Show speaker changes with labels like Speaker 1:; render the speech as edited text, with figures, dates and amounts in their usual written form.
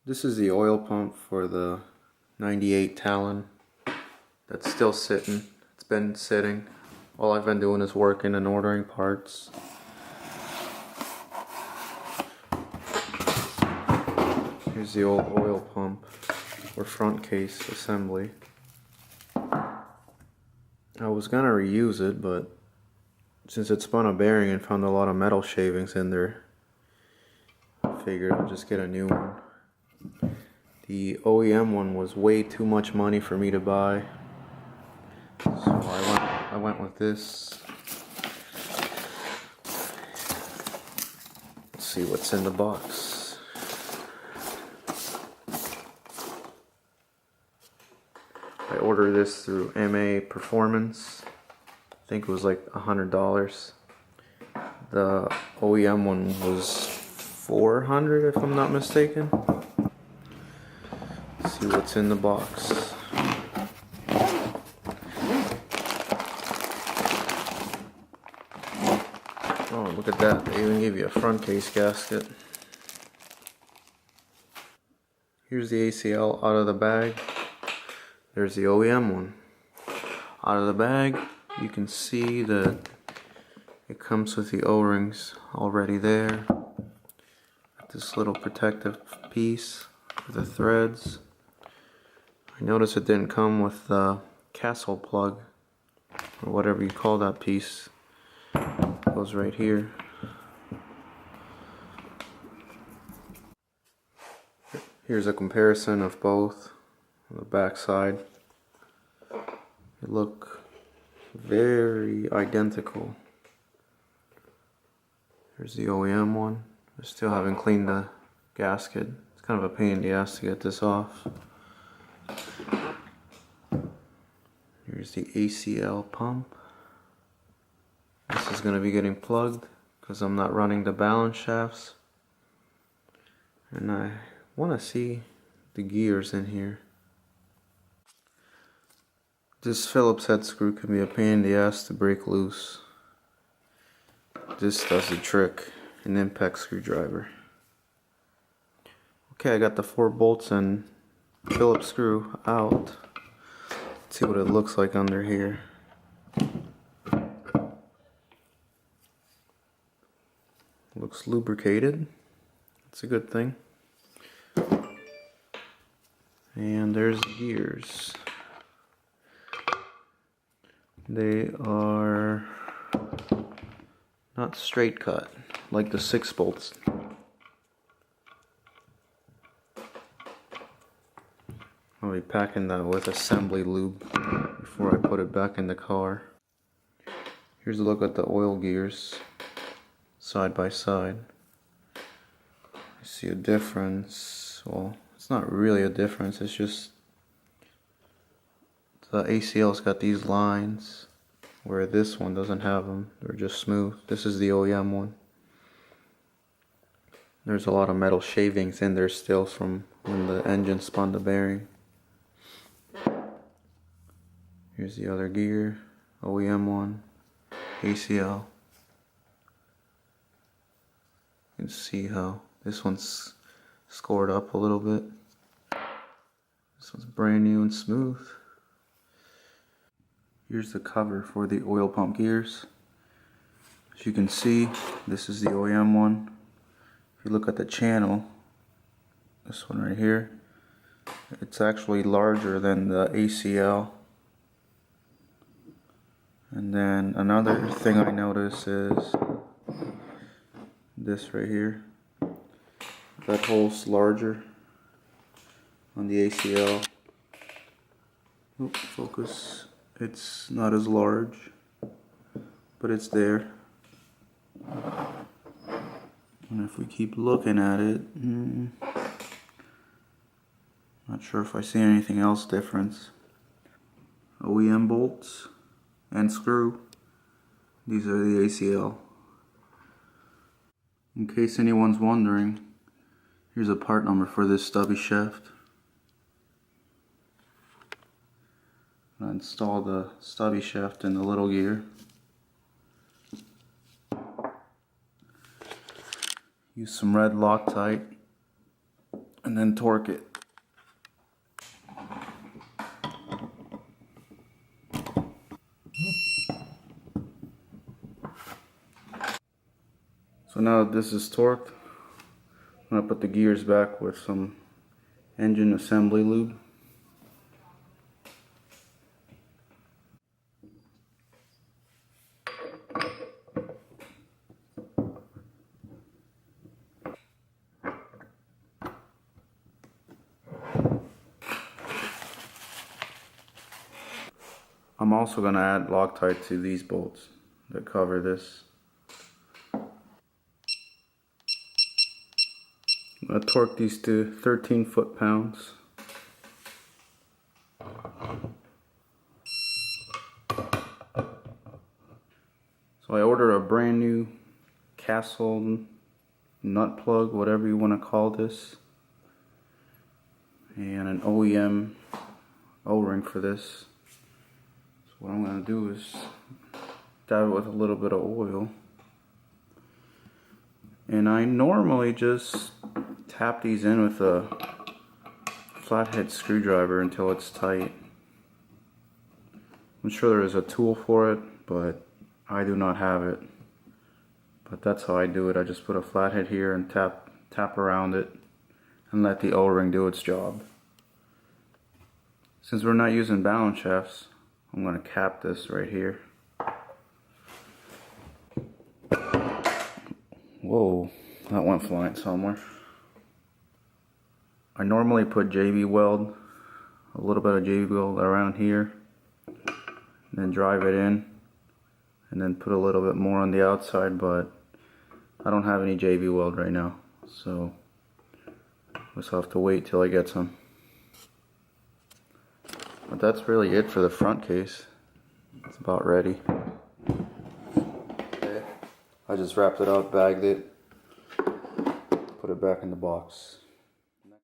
Speaker 1: This is the oil pump for the 98 Talon that's still sitting. It's been sitting. All I've been doing is working and ordering parts. Here's the old oil pump or front case assembly. I was gonna reuse it, but since it spun a bearing and found a lot of metal shavings in there, I figured I'd just get a new one. The OEM one was way too much money for me to buy, so I went with this. Let's see what's in the box. I ordered this through MA Performance. I think it was like $100. The OEM one was $400 if I'm not mistaken. Let's see what's in the box. Oh, look at that. They even give you a front case gasket. Here's the ACL out of the bag. There's the OEM one. Out of the bag, you can see that it comes with the O-rings already there. This little protective piece for the threads. I noticed it didn't come with the castle plug, or whatever you call that piece. It goes right here. Here's a comparison of both on the back side. They look very identical. Here's the OEM one. I still haven't cleaned the gasket. It's kind of a pain in the ass to get this off. Here's the ACL pump. This is going to be getting plugged because I'm not running the balance shafts. And I want to see the gears in here. This Phillips head screw can be a pain in the ass to break loose. This does the trick. An impact screwdriver. Okay, I got the 4 bolts and Phillips screw out. Let's see what it looks like under here. Looks lubricated. That's a good thing. And there's the gears. They are not straight cut like the 6 bolts. I'll be packing that with assembly lube before I put it back in the car. Here's a look at the oil gears side by side. I see a difference. Well, it's not really a difference, it's just the ACL's got these lines where this one doesn't have them. They're just smooth. This is the OEM one. There's a lot of metal shavings in there still from when the engine spun the bearing. Here's the other gear, OEM one, ACL. You can see how this one's scored up a little bit. This one's brand new and smooth. Here's the cover for the oil pump gears. As you can see, this is the OEM one. If you look at the channel, this one right here, it's actually larger than the ACL. And then another thing I notice is this right here. That hole's larger on the ACL. Oop, focus. It's not as large, but it's there. And if we keep looking at it, not sure if I see anything else different. OEM bolts and screw. These are the ACL. In case anyone's wondering, here's a part number for this stubby shaft. I install the stubby shaft in the little gear. Use some red Loctite and then torque it. So now that this is torqued, I'm going to put the gears back with some engine assembly lube. I'm also going to add Loctite to these bolts that cover this. I'm going to torque these to 13 foot-pounds. So I ordered a brand new Castle nut plug, whatever you want to call this, and an OEM O-ring for this. So what I'm going to do is dab it with a little bit of oil, and I normally just tap these in with a flathead screwdriver until it's tight. I'm sure there is a tool for it, but I do not have it. But that's how I do it. I just put a flathead here and tap around it and let the O-ring do its job. Since we're not using balance shafts, I'm going to cap this right here. Whoa, that went flying somewhere. I normally put JB weld, a little bit of JB weld around here, and then drive it in, and then put a little bit more on the outside, but I don't have any JB weld right now, so I'll just have to wait till I get some. But that's really it for the front case. It's about ready. Okay. I just wrapped it up, bagged it, put it back in the box.